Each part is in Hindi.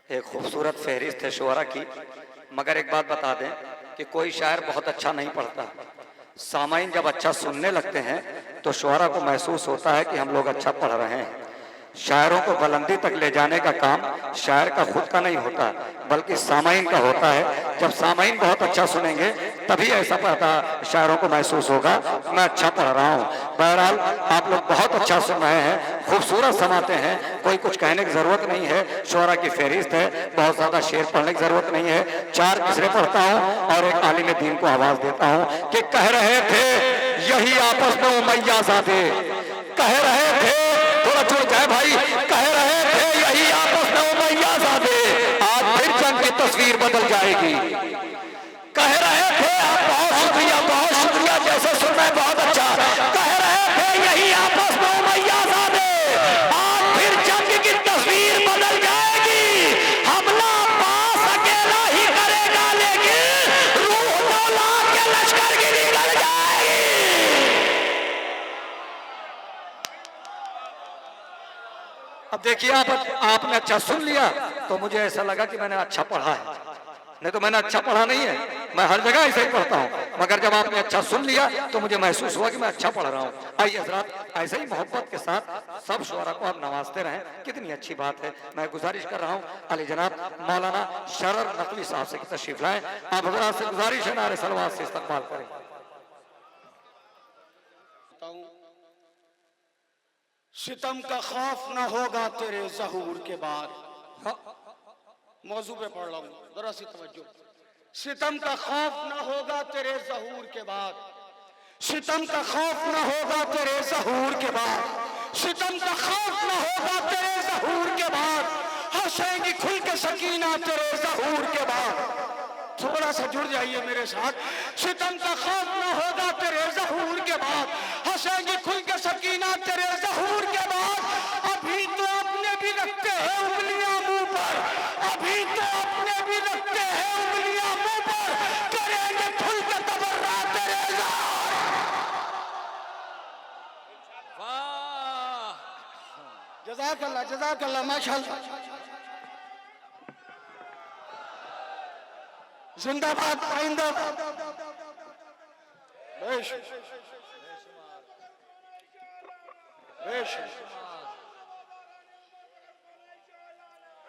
एक खूबसूरत फहरिस्त है शुअरा की, मगर एक बात बता दें कि कोई शायर बहुत अच्छा नहीं पढ़ता। सामाईन जब अच्छा सुनने लगते हैं तो शुअरा को महसूस होता है कि हम लोग अच्छा पढ़ रहे हैं। शायरों को बुलंदी तक ले जाने का काम शायर का खुद का नहीं होता, बल्कि सामाईन का होता है। जब सामाईन बहुत अच्छा सुनेंगे तभी ऐसा पता शायरों को महसूस होगा मैं अच्छा पढ़ रहा हूँ। बहरहाल आप लोग बहुत अच्छा सुन रहे हैं, खूबसूरत समाते हैं, कोई कुछ कहने की जरूरत नहीं है। शुअरा की फहरिस्त है, बहुत ज्यादा शेर पढ़ने की जरूरत नहीं है। 4 मिसरे पढ़ता हूँ और एक आलिम दीन को आवाज देता हूँ कि कह रहे थे यही आपस में उमैया ज़ादे, कह रहे थे, थोड़ा जुड़ जाए भाई, कह रहे थे यही आपस में उमैया ज़ादे, आज फिर जंग की तस्वीर बदल जाएगी। कह रहे थे आप बहुत शुक्रिया जैसे सुनना बहुत अच्छा। कह रहे थे यही आपस में उमैया ज़ादे, आज फिर जंग की तस्वीर बदल जाएगी। हमला पास अकेला ही करेगा लेकिन रूह मौला के लश्कर की निकल जाएगी। अब देखिए आपने अच्छा सुन लिया तो मुझे ऐसा लगा कि मैंने अच्छा पढ़ा है, नहीं तो मैंने अच्छा पढ़ा नहीं है। मैं हर जगह ऐसे ही पढ़ता हूँ, मगर जब आपने अच्छा सुन लिया तो मुझे महसूस हुआ कि मैं अच्छा पढ़ रहा हूँ। आइए हज़रात, ऐसे ही मोहब्बत के साथ सब शुअरा को आप नवाजते रहें, कितनी अच्छी बात है। मैं गुजारिश कर रहा हूँ अली जनाब मौलाना शरर नकवी साहब से तशरीफ लाएं। आप हज़रात से गुजारिश है नारे सलवात से इस्तकबाल करें। सितम का खौफ न होगा तेरे ज़हूर के बाद। मौजू पे पढ़ रहा हूँ, जरा सी तवज्जो। सितम का खौफ न होगा तेरे ज़हूर के बाद, सितम का खौफ न होगा तेरे ज़हूर के बाद, सितम का खौफ न होगा तेरे ज़हूर के बाद, हंसेंगी खुल के सकीना तेरे ज़हूर के बाद। थोड़ा सा जुड़ जाइए मेरे साथ। सितम का खौफ न होगा तेरे ज़हूर के बाद, हंसेंगी खुल के सकीना तेरे ज़हूर के बाद। अभी तो अपने भी रखते हैं उंगलियां मुंह पर, अभी तो अपने भी रखते हैं उंगलियां मुंह पर, करेंगे खुल के तबर्रा तेरे ज़हूर। वाह, जज़ाकल्लाह जज़ाकल्लाह, माशाअल्लाह। जिंदाबाद पाइंदाबाद। बेश बेश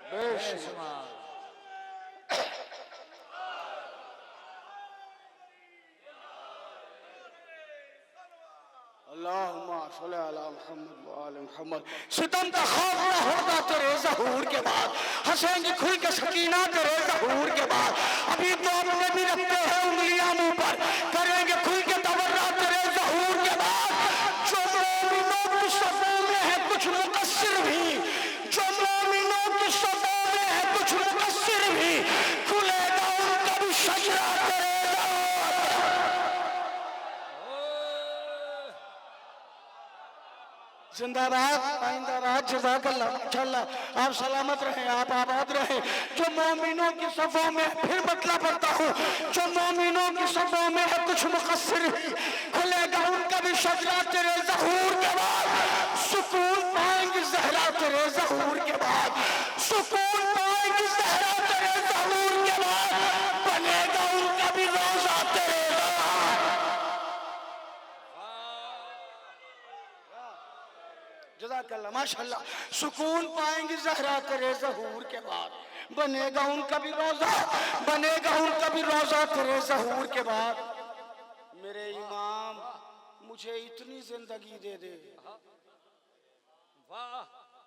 बेश अल्लाहुम्मा सल्ली अला मुहम्मद व आले मुहम्मद। सितम का खौफ न होगा तेरे ज़हूर के बाद, हंसेंगी खुल के सकीना तेरे ज़हूर के बाद। अभी तो अपने भी रखते हैं उंगलियां मुंह पर, करेंगे खुल के तबर्रा तेरे ज़हूर के बाद। जो मोमिनों की सफ़ों में है कुछ मुकस्सिर भी, जो मोमिनों की सफ़ों में है कुछ मुकस्सिर भी, खुलेगा उनका भी शजरा तेरे जिंदाबाद पाइंदाबाद। जज़ाकल्लाह माशाअल्लाह। आप सलामत रहें, आप आबाद रहें। जो मोमिनों की सफ़ों में, फिर बतला पड़ता हूँ, जो मोमिनों की सफ़ों में है कुछ मुकस्सिर ही, खुलेगा उनका भी शजरा तेरे ज़हूर के बाद। सुकून पाएंगे ज़हरा तेरे ज़हूर के बाद, सुकून पाएंगे ज़हरा तेरे ज़हूर के बाद, बनेगा उनका भी रोज़ा तेरे जज़ाकल्लाह माशाअल्लाह। सुकून पाएंगे ज़हरा तेरे ज़हूर के बाद, बनेगा उनका भी रोज़ा, बनेगा उनका भी रोज़ा तेरे ज़हूर के बाद। मेरे इमाम मुझे इतनी जिंदगी दे दे, वाह,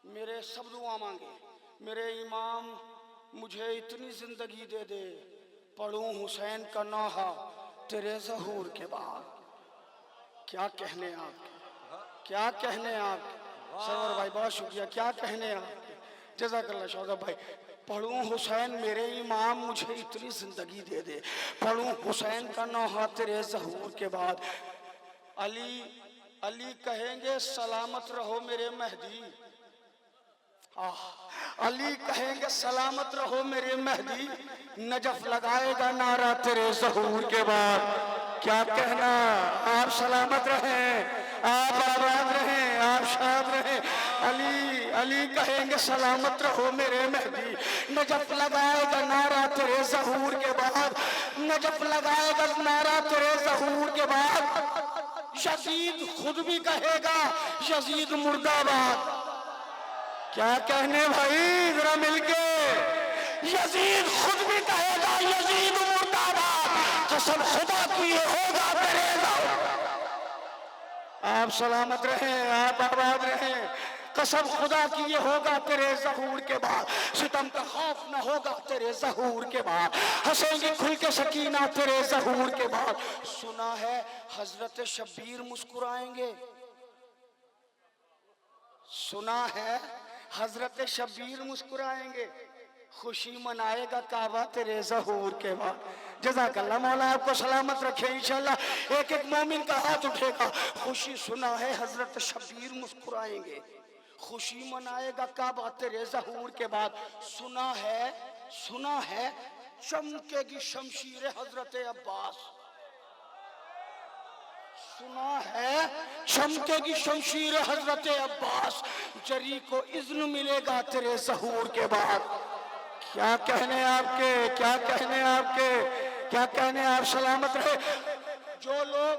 मेरे सब दुआ मांगे। मेरे इमाम मुझे इतनी जिंदगी दे दे, पढ़ूं हुसैन का नौहा तेरे ज़हूर के बाद। क्या कहने आपके, क्या कहने आपके सरवर भाई, बहुत शुक्रिया। क्या कहने आपके, जज़ाकल्लाह शौकत भाई। पढ़ूं हुसैन मेरे इमाम मुझे इतनी जिंदगी दे दे, पढ़ूं हुसैन का नौहा तेरे ज़हूर के बाद। अली अली कहेंगे सलामत रहो मेरे मेहदी, अली कहेंगे सलामत रहो मेरे मेहदी, नजफ लगाएगा नारा तेरे ज़हूर के बाद। क्या कहना, आप सलामत रहें, आप आबाद रहें, आप शाद रहें। अली अली कहेंगे सलामत रहो मेरे मेहदी। नजफ लगाएगा नारा तेरे ज़हूर के बाद, नजफ लगाएगा नारा तेरे ज़हूर के बाद। यजीद खुद भी कहेगा यजीद मुर्दाबाद। क्या कहने भाई जरा मिलके, यजीद खुद भी कहेगा यजीद मुर्दाबाद। कसम खुदा की ये होगा तेरे ज़हूर। आप सलामत रहें, आप आबाद रहें। कसम खुदा की ये होगा तेरे ज़हूर के बाद। सितम का खौफ न होगा तेरे ज़हूर के बाद। हंसेंगी खुल के सकीना तेरे ज़हूर के बाद। सुना है हजरत शब्बीर मुस्कुराएंगे, सुना है हजरत शब्बीर मुस्कुराएंगे। खुशी मनाएगा काबा तेरे ज़हूर के बाद। जज़ाकल्लाह, मौला आपको सलामत रखे। इंशाल्लाह एक एक मोमिन का हाथ उठेगा। खुशी सुना है हजरत शब्बीर मुस्कुराएंगे, खुशी मनाएगा काबा तेरे ज़हूर के बाद। सुना है चमकेगी शमशीर हजरत अब्बास, सुना है चमकेगी शमशीर हजरत अब्बास। जरी को इज़्न मिलेगा तेरे ज़हूर के बाद। क्या कहने आपके, क्या कहने आपके, क्या कहने आप सलामत रहे। जो लोग,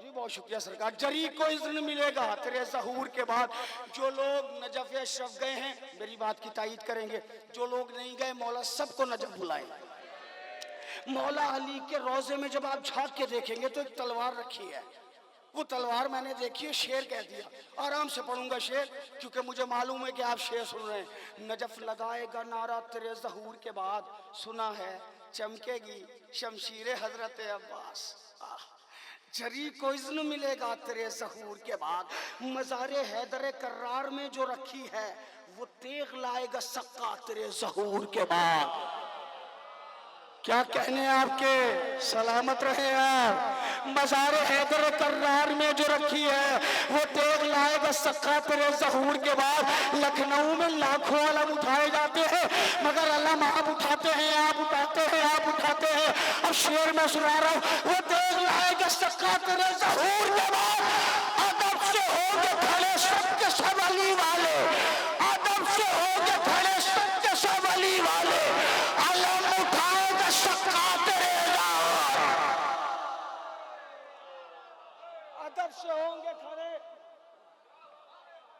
जी बहुत शुक्रिया सरकार, जरी को इज़्न मिलेगा तेरे ज़हूर के बाद। जो लोग नजफ अशरफ गए हैं मेरी बात की तायीद करेंगे, जो लोग नहीं गए मौला सबको नजफ बुलाए। मौला अली के रोजे में जब आप झांक के देखेंगे तो एक तलवार रखी है। वो तलवार मैंने देखी है, शेर कह दिया। आराम से पढ़ूंगा शेर क्योंकि मुझे मालूम है कि आप शेर सुन रहे हैं। नजफ लगाएगा नारा तेरे ज़हूर के बाद, सुना है चमकेगी शमशीर हजरत अब्बास। जरी को इज़्न मिलेगा तेरे ज़हूर के बाद। मज़ारे हैदर कर्रार में जो रखी है वो तेग लाएगा सक्का तेरे ज़हूर के बाद। क्या कहने आपके, सलामत रहे आप। मज़ारे हैदर कर्रार में जो रखी है वो तेग लाएगा सक्का तेरे ज़हूर के बाद। लखनऊ में लाखों अलम उठाए जाते हैं मगर अलम आप उठाते हैं, आप उठाते हैं, आप उठाते हैं। अब शेर में सुना रहा हूँ, वो तेग लाएगा सक्का तेरे ज़हूर के बाद। अदब से होंगे खड़े सबके सब अली वाले, अदब से होंगे खड़े सबके सब अली वाले। अलम उठाएगा सक्का तेरे ज़हूर, अदब से होंगे खड़े।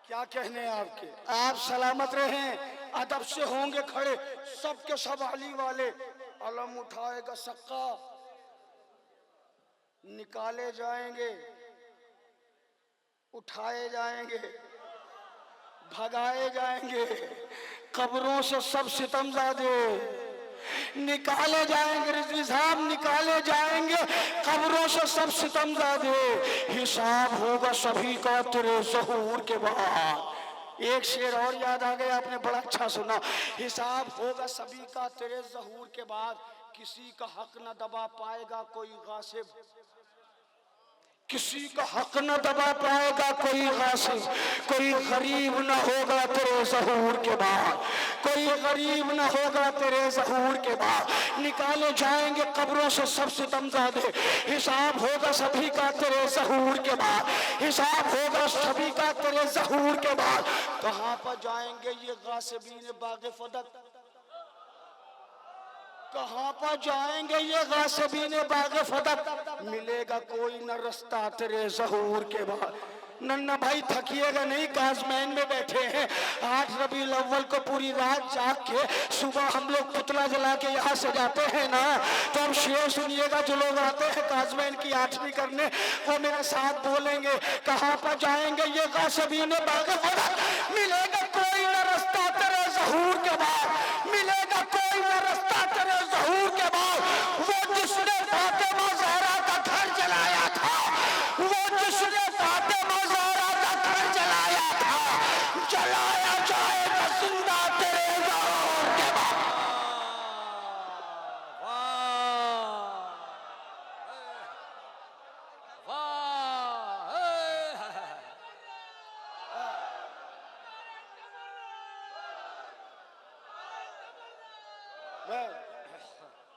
क्या कहने आपके, आप सलामत रहें। अदब से होंगे खड़े सबके सब अली वाले। अलम उठाएगा सक्का, निकाले जाएंगे, उठाए जाएंगे, भगाए जाएंगे। कब्रों से सब सितमज़ादे निकाले जाएंगे, रिजवी साहब निकाले जाएंगे कब्रों से सब सितमज़ादे। हिसाब होगा सभी का तेरे ज़हूर के बाद। एक शेर और याद आ गया, आपने बड़ा अच्छा सुना। हिसाब होगा सभी का तेरे ज़हूर के बाद। किसी का हक न दबा पाएगा कोई गासिब, किसी का हक न दबा पाएगा कोई गासिब। कोई गरीब न होगा तेरे ज़हूर के बाद, कोई गरीब न होगा तेरे ज़हूर के बाद। निकाले जाएंगे कब्रों से सब सितमज़ादे। हिसाब होगा सभी का तेरे ज़हूर के बाद, हिसाब होगा सभी का तेरे ज़हूर के बाद। कहाँ पर जाएंगे ये गासिबीन बाग़े फदक, कहाँ पर जाएंगे ये गासिबीन बाग़े फदक। मिलेगा कोई न रास्ता तेरे ज़हूर के बाद। नन्ना भाई थकिएगा नहीं, काज़मैन में बैठे हैं। 8 रबीउल अव्वल को पूरी रात जाग के सुबह हम लोग पुतला जला के यहाँ से जाते हैं ना, तो अब शेर सुनिएगा। जो लोग आते हैं काज़मैन की 8वीं करने वो मेरे साथ बोलेंगे, कहाँ पर जाएंगे ये गासिबीन बाग़े फदक। मिलेगा कोई न रास्ता तेरे ज़हूर के बाद, मिलेगा कोई न रास्ता तेरे ज़हूर के बाद। वो जिसने फातिमा ज़हरा का घर जलाया था, वो जिसने फातिमा ज़हरा का घर जलाया था, जलाया जाएगा जिंदा तेरे ज़हूर के बाद।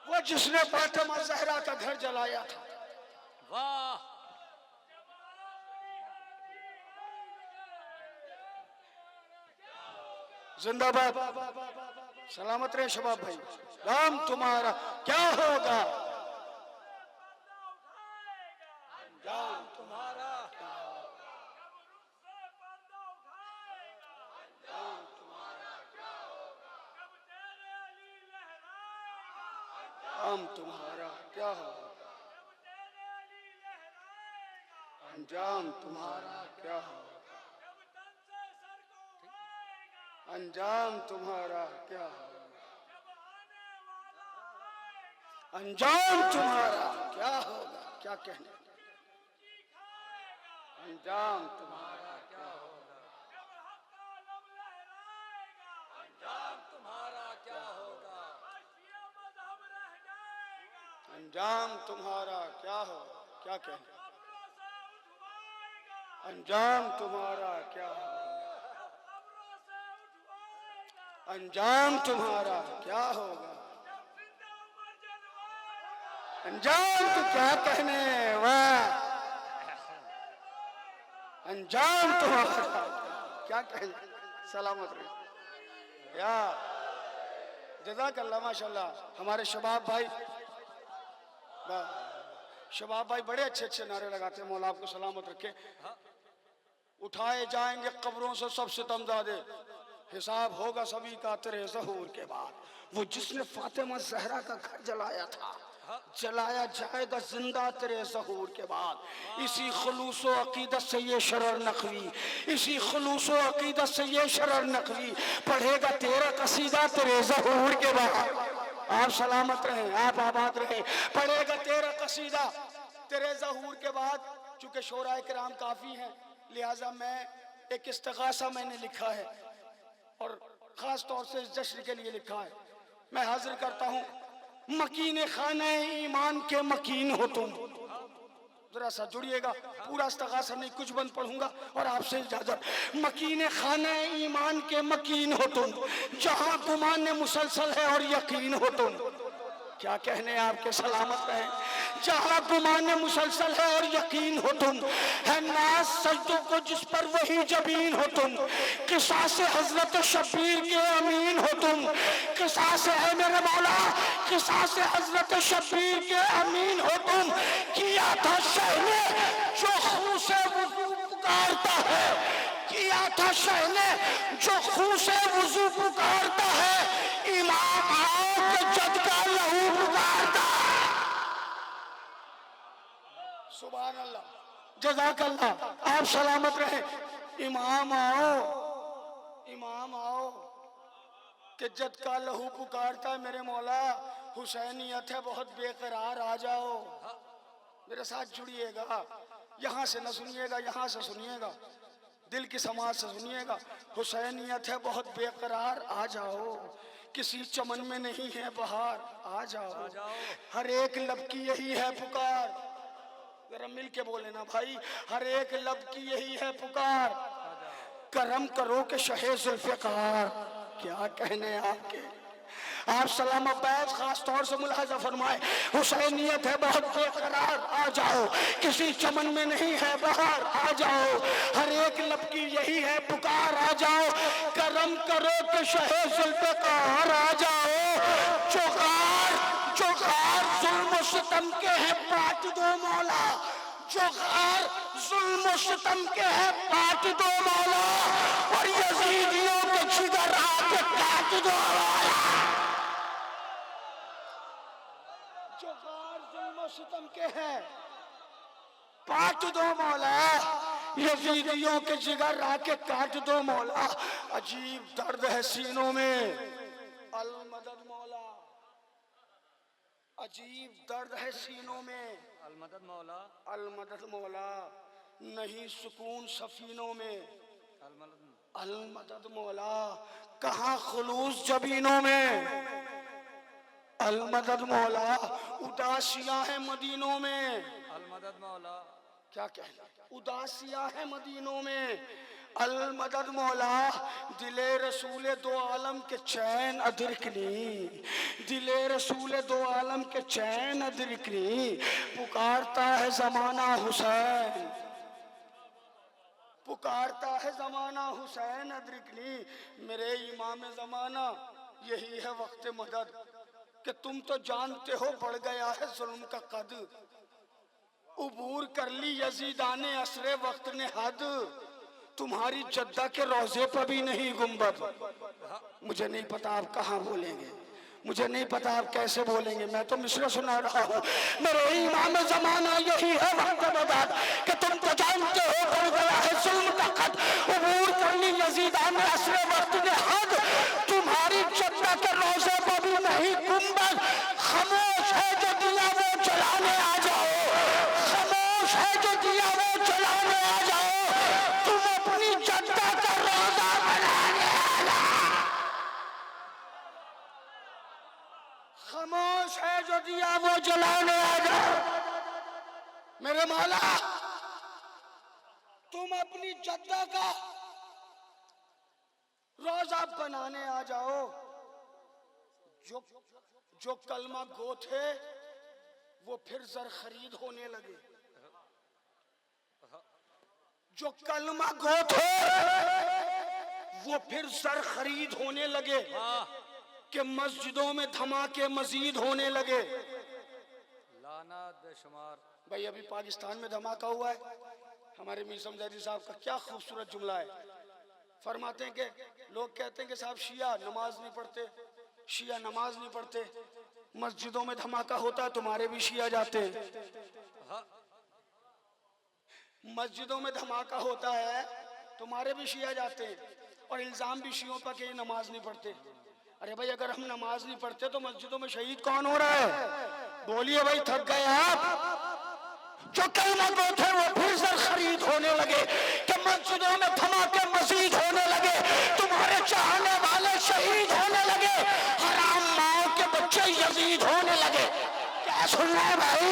वो जिसने फातिमा ज़हरा का घर जलाया था। वाह जिंदाबाद। सलामत रहे शबाब भाई। राम तुम्हारा क्या होगा? अंजाम तुम्हारा क्या होगा? अंजाम तुम्हारा क्या होगा? अंजाम तुम्हारा क्या होगा? अंजाम तुम्हारा क्या होगा? अंजाम तुम्हारा क्या होगा? अंजाम तुम्हारा क्या होगा? क्या कहने? अंजाम तुम्हारा क्या होगा? अंजाम तुम्हारा क्या होगा? अंजाम तुम्हारा क्या होगा? क्या कहने? अंजाम तुम्हारा क्या होगा? अंजाम तुम्हारा क्या होगा? अंजाम तो क्या कहने? वाह! अंजाम तुम्हारा क्या कहने? सलामत रहे या जज़ाकल्लाह। माशाल्लाह हमारे शबाब भाई, शबाब भाई बड़े अच्छे अच्छे नारे लगाते हैं। मौला आपको सलामत रखे। उठाए जाएंगे कब्रों से सब सितमज़ादे, हिसाब होगा सभी का तेरे ज़हूर के बाद। वो जिसने फातिमा ज़हरा का घर जलाया था, जलाया जाएगा जिंदा तेरे ज़हूर के बाद। इसी खुलूसो अकीदत से ये शरर नकवी, इसी खुलूसो अकीदत से ये शरर नकवी पढ़ेगा तेरा कसीदा तेरे ज़हूर के बाद। आप सलामत रहें, आप आबाद रहें। पढ़ेगा तेरा कसीदा तेरे ज़हूर के बाद। चूंकि शोराए किराम काफ़ी हैं, लिहाजा मैं एक इस्तिग़ासा मैंने लिखा है और ख़ास तौर से इस जश्न के लिए लिखा है। मैं हाजिर करता हूँ। मकीन खाने ईमान के मकीन हो तुम। जरा सा जुड़िएगा, पूरा इस्तिग़ासा नहीं कुछ बंद पढ़ूंगा और आपसे इजाजत। मकीन खाने ईमान के मकीन हो तुम, जहां गुमान मुसलसल है और यकीन हो तुम। क्या कहने आपके सलामत रहें। जहां गुमान मुसलसल है और यकीन हो तुम, है नाज सजदों को जिस पर वही जबीन हो तुम। किसास हजरत शबीर के अमीन हो तुम। किसास है मेरे मौला, किसास हजरत शबीर के अमीन हो तुम। किया था शहने जो खून से वुजू पुकारता है, किया था शहने जो खून से वुजू पुकारता है। इमाम आओ के जद का लहू पुकारता। सुभान अल्लाह, जज़ाकल्लाह। आप सलामत रहे। इमाम आओ, इमाम आओ कि जद का लहू पुकारता है। मेरे मौला हुसैनियत है बहुत बेकरार, आ जाओ। मेरे साथ जुड़िएगा, यहाँ से न सुनिएगा, यहाँ से सुनिएगा, दिल की समाज से सुनिएगा। हुसैनियत है बहुत बेकरार, आ जाओ। किसी चमन में नहीं है बहार, आ जाओ। हर एक लब की यही है पुकार। जरा मिल के बोले ना भाई। हर एक लब की यही है पुकार, करम करो के शहे जुल्फ़िकार। क्या कहने आपके। आप सलाम अब्बास खास तौर से मुलाहजा फरमाए। हुसैनियत है बहुत बेकरार, आ जाओ। किसी चमन में नहीं है बहार, आ जाओ। हर एक लब की यही है पुकार, आ जाओ। करम करो के शहे जुल्फ़िकार, आ जाओ। चौकार चौकार जुल्म सितम के है पाट दो मौला। चौकार जुल्म सितम के है पाट दो मौला। और यजीदियों के जिगर आके काट दो मौला। चौकार जुल्म सितम के है पाट दो मौला। यजीदियों के जिगर आके काट दो मौला। अजीब दर्द है सीनों में, अल मदद मौला। अजीब दर्द है सीनों में, अल मदद मौला। अल मदद मौला। नहीं सुकून सफीनों में, अल मदद मौला। कहाँ खुलूस जबीनों में, अल मदद मौला। उदासियां है मदीनों में, अल मदद मौला। क्या कहना, उदासियां है मदीनों में, अल मदद मौला। दिले रसूले दो आलम के चैन अदरकनी, दिले रसूले दो आलम के चैन अदरकनी। पुकारता है जमाना हुसैन, पुकारता है जमाना हुसैन अदरिकनी, मेरे इमाम जमाना यही है वक्त मदद। कि तुम तो जानते हो बढ़ गया है जुल्म का कद, उबूर कर ली यजीदाने असरे वक्त ने हद, तुम्हारी जद्दा के रोजे पर भी नहीं गुंबद। मुझे नहीं पता आप कहाँ बोलेंगे, मुझे नहीं पता आप कैसे बोलेंगे, मैं तो मिसरा सुना रहा हूँ। मेरे इमाम जमाना यही है वक्त मदद, कि तुम तो जानते हो बढ़ गया है जुल्म का कद, उबूर कर ली यजीदाने असरे वक्त ने हद, तुम्हारी जद्दा के रोजे पर भी नहीं गुंबद। खामोश है जो दिया वो जलाने आ जाओ, खामोश है जो दिया वो जलाने आ जाओ, तुम अपनी जद्दा का रोजा बनाने आ जाओ। खामोश है जो दिया वो जलाने आ जाओ। मेरे मौला तुम अपनी जद्दा का रोजा बनाने आ जाओ। जो कलमा गो थे वो फिर जर खरीद होने लगे, जो कलमा गो थे वो फिर जर खरीद होने लगे, कि मस्जिदों में धमाके मजीद होने लगे। लाना बेशुमार। भाई अभी पाकिस्तान में धमाका हुआ है, हमारे मीर समझारी साहब का क्या खूबसूरत जुमला है। फरमाते हैं कि लोग कहते हैं कि साहब शिया नमाज नहीं पढ़ते, शिया नमाज नहीं पढ़ते, मस्जिदों में धमाका होता है तुम्हारे भी शिया जाते हैं, मस्जिदों में धमाका होता है तुम्हारे भी शिया जाते हैं, और इल्जाम भी शियों पर कि ये नमाज नहीं पढ़ते। अरे भाई अगर हम नमाज नहीं पढ़ते तो मस्जिदों में शहीद कौन हो रहा है? बोलिए भाई, थक गए आप? जो कलमा गो थे वो फिर से खरीद होने लगे, कि मस्जिदों में धमाके मजीद होने लगे, तुम्हारे चाहने वाले शहीद होने लगे, हराम माओ के बच्चे यजीद होने लगे। क्या सुन रहे हैं भाई?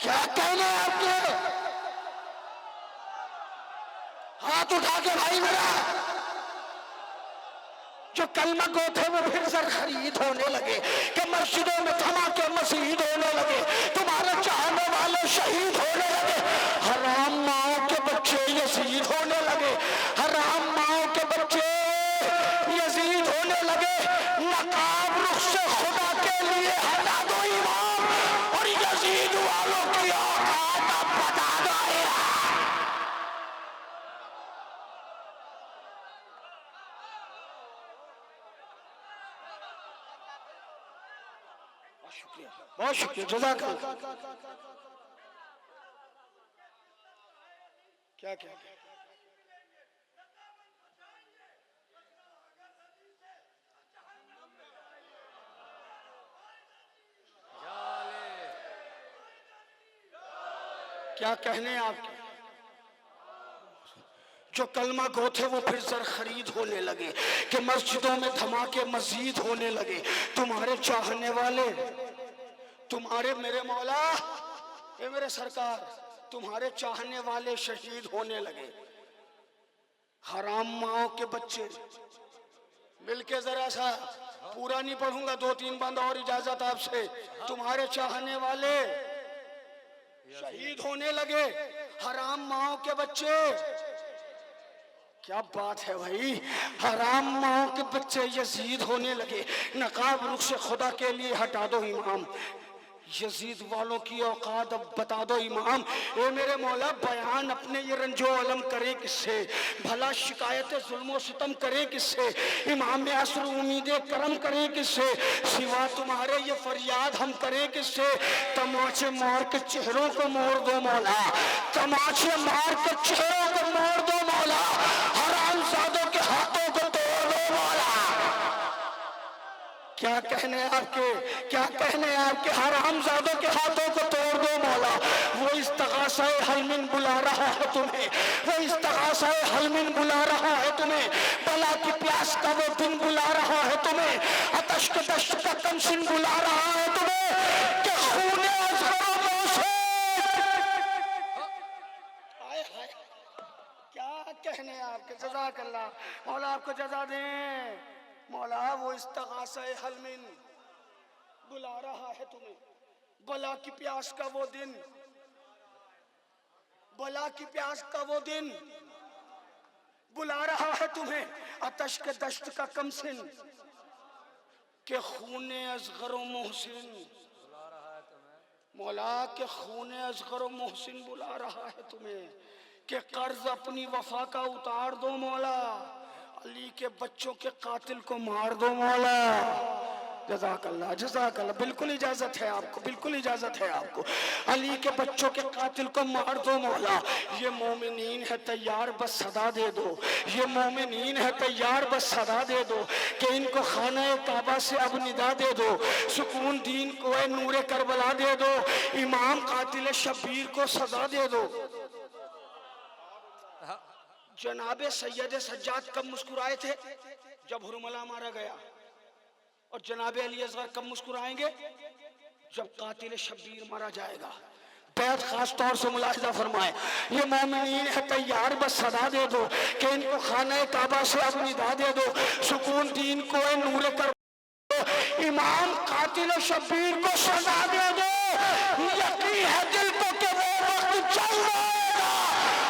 क्या कहने हैं आपके? हाथ उठा के भाई मेरा। जो कलमा गो थे वो फिर से खरीद होने लगे, कि मस्जिदों में धमाके मजीद होने लगे, तुम्हारे चाहने वाले शहीद होने लगे, हराम माओ के बच्चे यजीद होने लगे, हराम माओ के बच्चे यजीद होने लगे। नकाब रुख से खुदा के लिए हटा दो इमाम, और यजीद वालों की औकात अब बता दो। शुक्रिया, बहुत शुक्रिया, जज़ाकल्लाह। क्या क्या क्या कहने हैं आपके? जो कलमा गो थे वो फिर जर खरीद होने लगे, कि मस्जिदों में धमाके मजीद होने लगे, तुम्हारे चाहने वाले, तुम्हारे मेरे मौला, ये मेरे सरकार, तुम्हारे चाहने वाले शहीद होने लगे, हराम माओ के बच्चे। मिलके जरा सा पूरा नहीं पढ़ूंगा, 2-3 बंद और इजाजत आपसे। तुम्हारे चाहने वाले शहीद होने लगे, हराम माओ के बच्चे। क्या बात है भाई, हराम माओ के बच्चे यजीद होने लगे। नकाब रुख से खुदा के लिए हटा दो इमाम, यजीद वालों की औकात अब बता दो इमाम। ए मेरे मौला, बयान अपने ये रंजो अलम करे किससे, भला शिकायत जुल्म सितम करे किससे, इमाम असर उम्मीद करम करे किससे, सिवा तुम्हारे ये फरियाद हम करे किससे। तमाचे मार के चेहरों को मोड़ दो मौला, तमाचे मार के चेहरों को मोड़ दो मौला, हरामजादों के हाथों को तोड़ दो मौला। क्या कहने आपके, क्या कहने आपके, हरामजादों के हाथों को तोड़ दो मौला। वो इस्तगासाए हलमिन बुला रहा है तुम्हें, वो इस्तगासाए हलमिन बुला रहा है तुम्हें, बला की प्यास का वो दिन बुला रहा है तुम्हें, अतश के दश्त का कंसिन बुला रहा है तुम्हें, कि खूने अज़हरों से। हाय हाय, क्या कहने आपके, जज़ाकल्लाह मौला, आपको जज़ा दें मौला। वो इस्तगासाए हलमिन बुला रहा है तुम्हें, बला की प्यास का वो दिन बला की प्यास का वो दिन बुला रहा है तुम्हें, आतश के दश्त का कमसिन के खूने असगरो मोहसिन। बुला रहा है तुम्हें, मौला के खूने असगरो मोहसिन बुला रहा है तुम्हें कि कर्ज अपनी वफा का उतार दो मौला, अली के बच्चों के कातिल को मार दो मौला। जज़ाकल्लाह जज़ाकल्लाह, बिल्कुल इजाजत है आपको, बिल्कुल इजाजत है आपको। अली के बच्चों के कातिल को मार दो मौला। ये मोमिनीन है तैयार, बस सदा दे दो। ये मोमिनीन है तैयार, बस सदा दे दो कि इनको खाना काबा से अब निदा दे दो। सुकून दीन को है नूरे करबला दे दो। इमाम कातिल शब्बीर को सजा दे दो। जनाबे सैयद सज्जाद कब मुस्कुराए थे? जब हुरमला मारा गया। और जनाबे अली असगर कब मुस्कुराएंगे? जब कातिल शब्बीर मारा जाएगा। बैत खास तौर से मुलाहिजा फरमाए, ये मोमिनीन है तैयार, बस सदा दे दो कि इनको खाना काबा से अब निदा दे दो। सुकून दीन को नूरे कर दो। इमाम कातिल शब्बीर को सजा दे दो। यकीन है दिल को कि वो वक्त चल जाएगा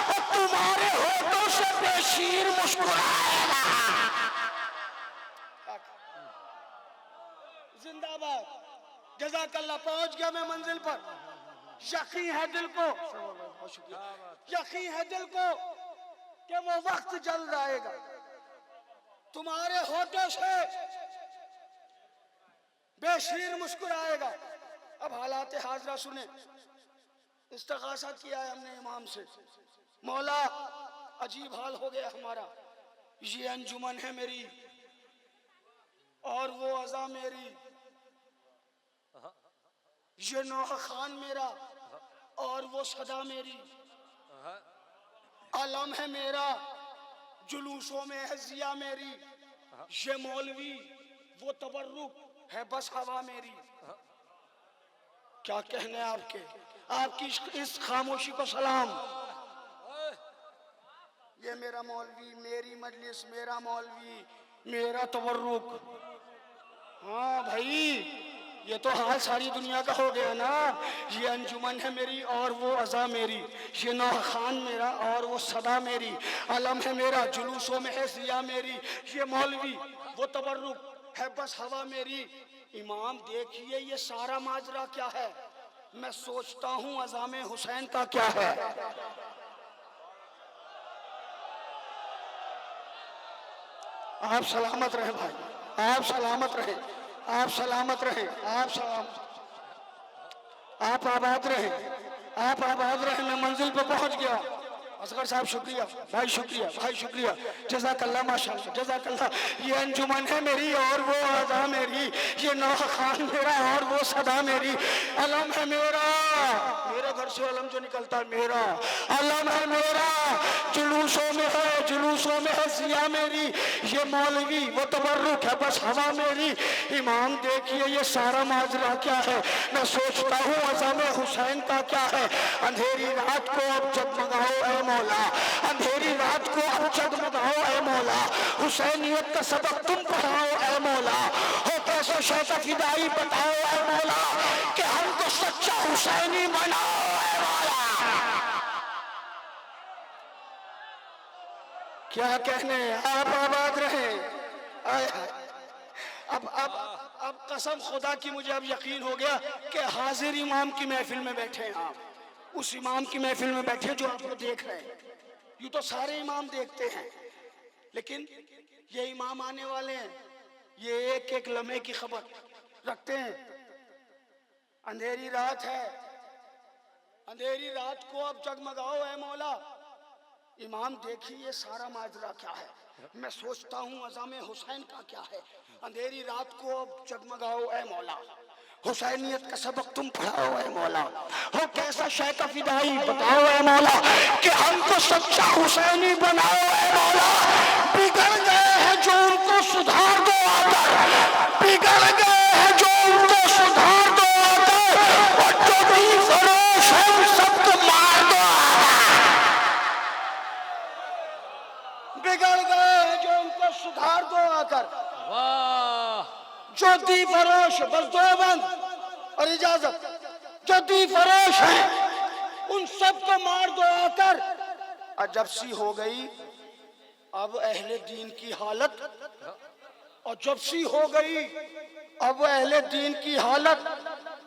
और तुम्हारे होठों से बेशीर मुस्कुराएगा। जिंदाबाद, जज़ाकल्लाह। पहुंच गया मैं मंजिल पर। यकीन है दिल को, बहुत शुक्रिया, यकीन है दिल को कि वो वक्त जल्द आएगा, तुम्हारे होठों से बेशीर मुस्कुराएगा। अब हालात हाजरा सुने। इस्तिग़ासा किया है हमने इमाम से, मौला अजीब हाल हो गया हमारा। ये अंजुमन है मेरी और वो अज़ा मेरी, ये नौह खान मेरा और वो सदा मेरी। आलम है मेरा, जुलूसों में है जिया मेरी। ये मौलवी वो तबर्रुक है, बस हवा मेरी। क्या कहने आपके, आपकी इस खामोशी को सलाम। ये मेरा मौलवी, मेरी मजलिस, मेरा मौलवी, मेरा तबर्रुक। हाँ भाई, ये तो हाल सारी दुनिया का हो गया ना। ये अंजुमन है मेरी और वो अज़ा मेरी। ये नौह खान मेरा और वो सदा मेरी। अलम है मेरा, जुलूसों में है जिया मेरी। ये मौलवी वो तबर्रुक है, बस हवा मेरी। इमाम देखिए ये सारा माजरा क्या है। मैं सोचता हूँ अज़ा में हुसैन का क्या है। आप सलामत रहे भाई, आप सलामत रहे, आप सलामत रहे, आप सलामत, आप आबाद रहे, आप आबाद रहे। मैं मंजिल पे पहुंच गया। असगर साहब शुक्रिया भाई, शुक्रिया भाई, शुक्रिया, जज़ाकल्लाह माशाअल्लाह, जज़ाकल्लाह। ये अंजुमन है मेरी और वो अज़ा मेरी। ये नौह खान मेरा और वो सदा मेरी। अलम है मेरा, मेरे घर से अलम जो निकलता है मेरा। अलम है मेरा, जुलूसों में है, जुलूसों में है जिया मेरी। ये मौलवी वो तबर्रुक है, बस हवा मेरी। इमाम देखिए ये सारा माजरा क्या है। मैं सोचता हूँ अज़ा में हुसैन का क्या है। अंधेरी रात को अब जगमगाओ ऐ मौला, अंधेरी रात को अब जगमगाओ ऐ मौला। हुसैनियत का सबक तुम पढ़ाओ ऐ मौला। हो कैसे शैता फिदाई बताओ ऐ मौला कि हमको सच्चा हुसैनी बनाओ ऐ मौला। क्या कहने, आप आबाद रहे। अब कसम खुदा की मुझे अब यकीन हो गया कि हाजिर इमाम की महफिल में बैठे हैं आप। उस इमाम की महफिल में बैठे जो आप लोग देख रहे हैं। यूं तो सारे इमाम देखते हैं, लेकिन ये इमाम आने वाले हैं, ये एक एक लम्हे की खबर रखते हैं। अंधेरी रात है, अंधेरी रात को अब जगमगाओ ऐ मौला। इमाम देखिए ये सारा माजरा क्या है। मैं सोचता हूँ अज़ा में हुसैन का क्या है। अंधेरी रात को अब जगमगाओ ऐ मौला। हुसैनियत का सबक तुम पढ़ाओ ऐ मौला। हो कैसा शय का फिदाई बताओ ऐ मौला कि हमको सच्चा हुसैनी बनाओ ऐ मौला। बिगड़ गए हैं जो उनको सुधार दो आकर, बिगड़ गए हैं जो उनको सुधार दो आकर, और जो भी फरोश है उन सबको मार दो आकर। बिगड़ गए हैं जो उनको सुधार दो आकर। वाह, जो दी फरोश, बस दो बंद और इजाजत। जो दी फरोश है उन सबको मार दो आकर। अजब सी हो गई अब अहले दीन की हालत, अजब सी हो गई अब अहले दीन की हालत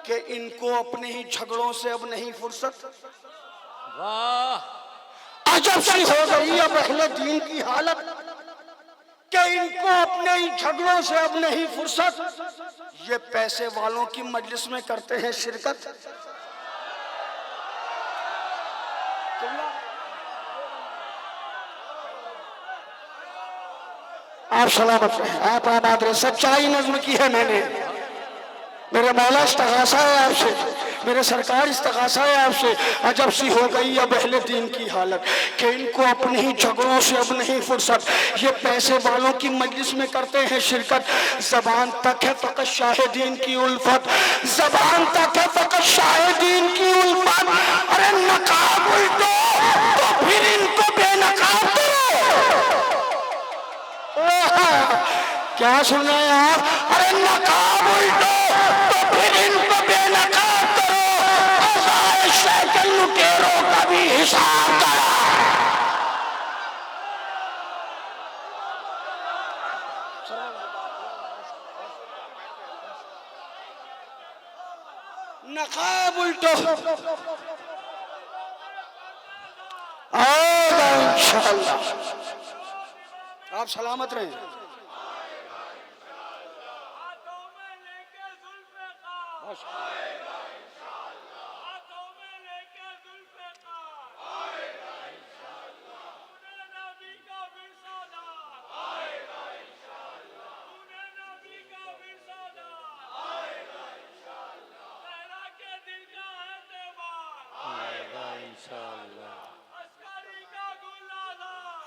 कि इनको अपने ही झगड़ों से अब नहीं फुर्सत। वाह अजब सी हो गई अब अहले दीन की हालत कि इनको अपने ही झगड़ों से अब नहीं फुर्सत। ये पैसे वालों की मजलिस में करते हैं शिरकत। आप सलामत रहे, आप आबाद रहे। सच्चाई नज्म की है मैंने। मेरे मौला इस्तग़ासा है आपसे, मेरे सरकार इस्तग़ासा है आपसे। अजब सी हो गई अब अहले दीन की हालत कि इनको अपने ही झगड़ों से अब नहीं फुर्सत। ये पैसे वालों की मजलिस में करते हैं शिरकत। जबान तक है फकत शाहिदीन की उल्फत, जबान तक है फकत शाहिदीन की उल्फत। अरे नकाब उल्टो तो फिर इनको बेनकाब करो। क्या सुन रहे हैं आप? अरे नकाब उल्टो तो फिर इनको बेनकाब करो। शैतान लुटेरों का भी हिसाब करो। नकाब उल्टो आएगा इंशाअल्लाह। आप सलामत रहें।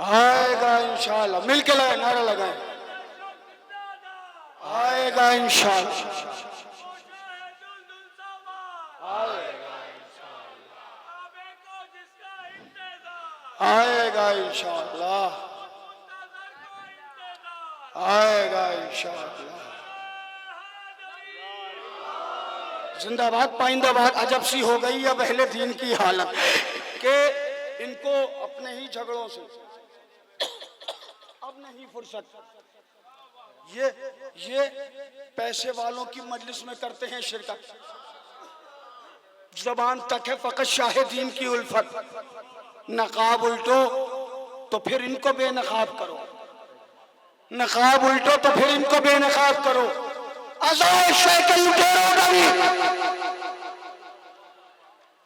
आएगा इंशाअल्लाह। मिलके लगाए, नारा लगाए। आएगा इंशाअल्लाह। आएगा इंशाअल्लाह। आएगा इंशाअल्लाह। जिंदाबाद पाइंदाबाद। अजब सी हो गई अब अहले दीन की हालत कि इनको अपने ही झगड़ों से अब नहीं फुर्सत। ये पैसे वालों की मजलिस में करते हैं शिरकत। जबान तक है फकत शाहिदीन की उल्फत। नकाब उल्टो तो फिर इनको बेनकाब करो। नकाब उल्टो तो फिर इनको बेनकाब करो। अज़ाए शैतान लुटेरों का भी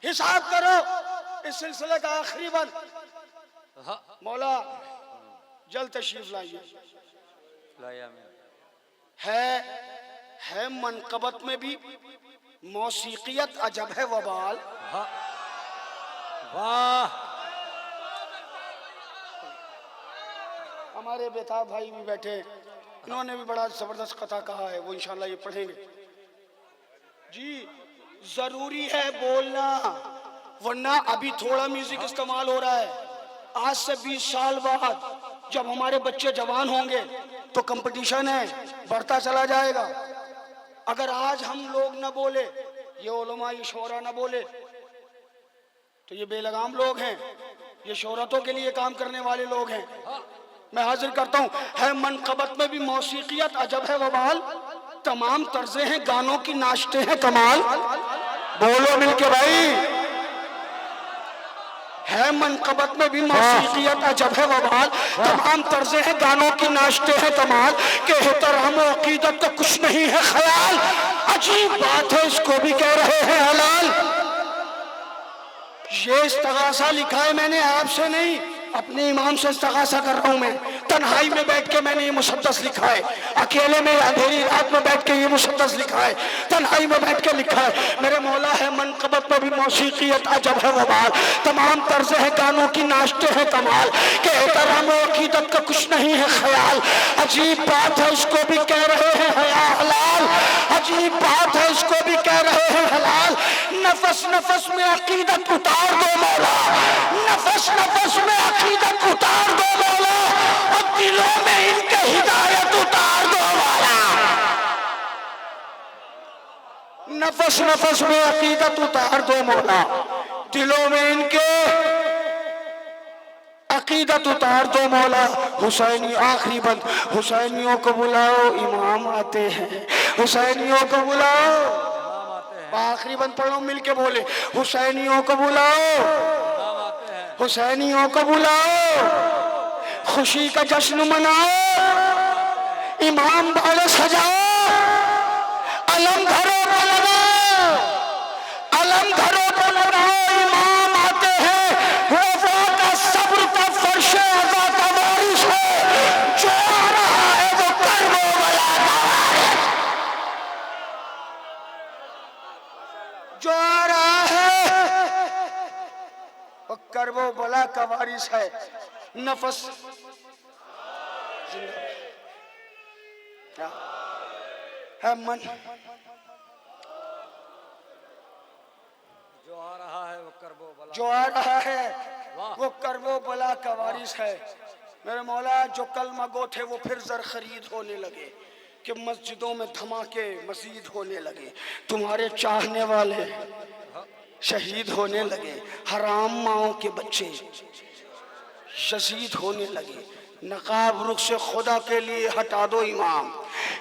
हिसाब करो। इस सिलसिले का आखिरी बंद मौला जल्द तशरीफ लाइए। है मनकबत में भी मौसीकियत अजब है वबाल। वाह हमारे बेताब भाई भी बैठे, इन्होंने भी बड़ा जबरदस्त कथा कहा है, वो इंशाल्लाह ये पढ़ेंगे। जी जरूरी है बोलना, वरना अभी थोड़ा म्यूजिक इस्तेमाल हो रहा है। आज से 20 साल बाद जब हमारे बच्चे जवान होंगे तो कंपटीशन है, बढ़ता चला जाएगा। अगर आज हम लोग न बोले, ये उलमा ये शोरा न बोले, तो ये बेलगाम लोग हैं, ये शोहरतों के लिए काम करने वाले लोग हैं। मैं हाजिर करता हूँ, है मनकबत में भी मौसीकियत अजब है वबाल। तमाम तर्जे हैं गानों की नाचते हैं कमाल। बोलो मिलके भाई। है मनकबत में भी मौसीकियत अजब है वबाल। तमाम तर्जे हैं गानों की नाचते हैं कमाल। के एहतराम और अकीदत का कुछ नहीं है ख्याल। अजीब बात है इसको भी कह रहे हैं हलाल। ये इस्तग़ासा लिखा है मैंने आपसे नहीं, अपने इमाम से इस्तग़ासा कर रहा हूं मैं। तन्हाई में बैठ के मैंने ये मुसद्दस लिखा है, अकेले में अंधेरी रात में बैठ के ये मुसद्दस लिखा है, तन्हाई में बैठ के लिखा है। मेरे मौला है मनकबत में भी मौसीकियत अजब है वबाल। तमाम तर्ज़े हैं गानों की नाचते हैं कमाल। के एहतराम और अकीदत का कुछ नहीं है ख्याल। अजीब बात है इसको भी कह रहे हैं हया हलाल। अजीब बात है इसको भी कह रहे हैं हलाल। नफस नफस में अकीदत उतार दो मौला, नफस नफस में अकीदत उतार दो मौला, और दिलों में इनके हिदायत उतार दो मौला। नफस नफस में अकीदत उतार दो मौला, दिलों में इनके अकीदत उतार दो मौला। हुसैनी आखिरी बंद, हुसैनियों को बुलाओ इमाम आते हैं, हुसैनियों को बुलाओ। इमाम आते हैं, आखिरी बंद पढ़ लो मिलके बोले, हुसैनियों को बुलाओ, इमाम आते हैं, हुसैनियों को बुलाओ, खुशी का जश्न मनाओ, इमाम वाले सजाओ, अलम घरों को लगाओ, अलम घरों को लगाओ। इमाम आते हैं, वफा का सब्र का फर्श अज़ा का वारिस है, जो आ रहा है वो कर्बो बला का वारिस, जो आ रहा है वो कर्बो बला का वारिस है। नफस क्या है मन जो आ रहा है वो करबो बला, जो आ रहा है वो कर्बो बला का वारिस है। मेरे मौला जो कलमा गो थे वो फिर जर खरीद होने लगे कि मस्जिदों में धमाके मजीद होने लगे, तुम्हारे चाहने वाले शहीद होने लगे, हराम माओ के बच्चे यजीद होने लगे। नकाब रुख से खुदा के लिए हटा दो इमाम,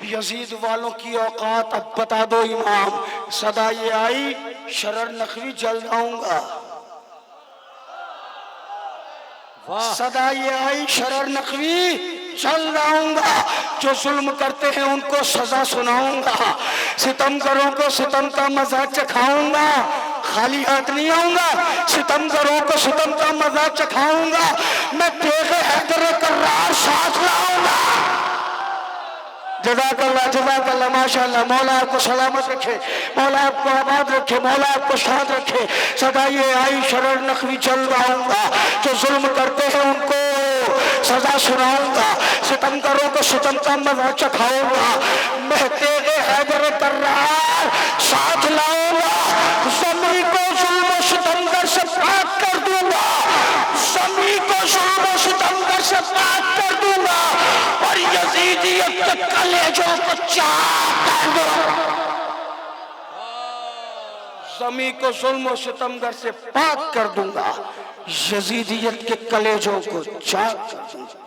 यजीद वालों की औकात अब बता दो इमाम। सदा ये आई शरर नकवी जल जाऊंगा, सदा ये आई शरर नकवी चल जाऊंगा। जो जुल्म करते हैं उनको सजा सुनाऊंगा, सितमगरों को सितम का मजा चखाऊंगा, खाली हाथ नहीं आऊंगा, सितमगरों को सितम का मजा चखाऊंगा। मैं तेरे हैदर कर्रार साथ लाऊंगा। जज़ाकल्लाह जज़ाकल्लाह माशाअल्लाह। मौला आपको सलामत रखे, मौला आपको आबाद रखे, मौला आपको शाद रखे। सदा ये आई शरर नकवी चल जाऊंगा, जो जुल्म करते हैं उनको सजा सुनाऊंगा, सितमगरों को सितम का मजा चखाऊंगा। मैं तेरे हैदर कर्रार साथ लाऊंगा, ज़मी को जुल्म सितमगर से पाक कर दूंगा, ज़मी को जुल्म सितमगर से पाक कर दूंगा और यजीदियत के कलेजों को चाक कर दूंगा। ज़मी को जुल्म सितमगर से पाक कर दूंगा, यजीदियत के कलेजों को चाक कर दूंगा।